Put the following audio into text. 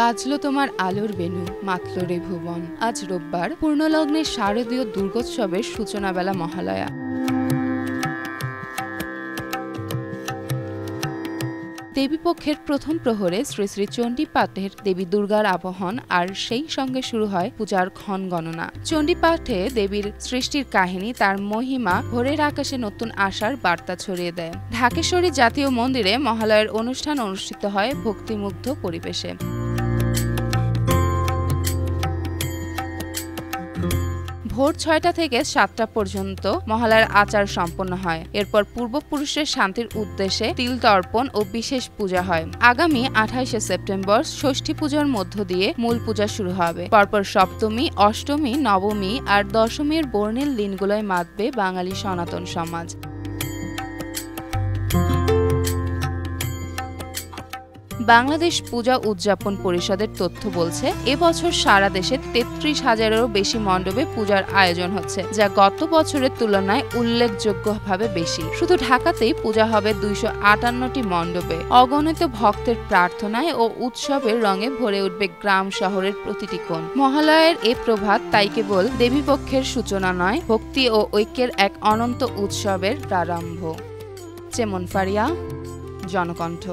বাজলো তোমার আলোর বেণু, মাতল রে ভুবন। আজ রোববার পূর্ণলগ্নের শারদীয় দুর্গোৎসবের সূচনা বেলা মহালয়া। দেবীপক্ষের প্রথম প্রহরে শ্রী শ্রী চণ্ডীপাঠের দেবী দুর্গার আবাহন আর সেই সঙ্গে শুরু হয় পূজার ক্ষণ গণনা। চণ্ডীপাঠে দেবীর সৃষ্টির কাহিনী, তার মহিমা ভোরের আকাশে নতুন আশার বার্তা ছড়িয়ে দেয়। ঢাকেশ্বরী জাতীয় মন্দিরে মহালয়ার অনুষ্ঠান অনুষ্ঠিত হয় ভক্তিমুগ্ধ পরিবেশে। ভোর ৬টা থেকে ৭টা পর্যন্ত মহালয়ার আচার সম্পন্ন হয়। এরপর পূর্বপুরুষের শান্তির উদ্দেশ্যে তিল তর্পণ ও বিশেষ পূজা হয়। আগামী ২৮শে সেপ্টেম্বর ষষ্ঠী পূজার মধ্য দিয়ে মূল পূজা শুরু হবে। পরপর সপ্তমী, অষ্টমী, নবমী আর দশমীর বর্ণিল দিনগুলোয় মাতবে বাঙালি সনাতন সমাজ। বাংলাদেশ পূজা উদযাপন পরিষদের তথ্য বলছে, এবছর সারা দেশে ৩৩,০০০-এরও বেশি মণ্ডপে পূজার আয়োজন হচ্ছে, যা গত বছরের তুলনায় উল্লেখযোগ্যভাবে বেশি। শুধু ঢাকাতেই পূজা হবে ২৫৮টি মণ্ডপে। অগণিত ভক্তের প্রার্থনায় ও উৎসবের রঙে ভরে উঠবে গ্রাম শহরের প্রতিটি কোণ। মহালয়ার এ প্রভাত তাই কেবল দেবীপক্ষের সূচনা নয়, ভক্তি ও ঐক্যের এক অনন্ত উৎসবের প্রারম্ভ। চেমন ফারিয়া, জনকণ্ঠ।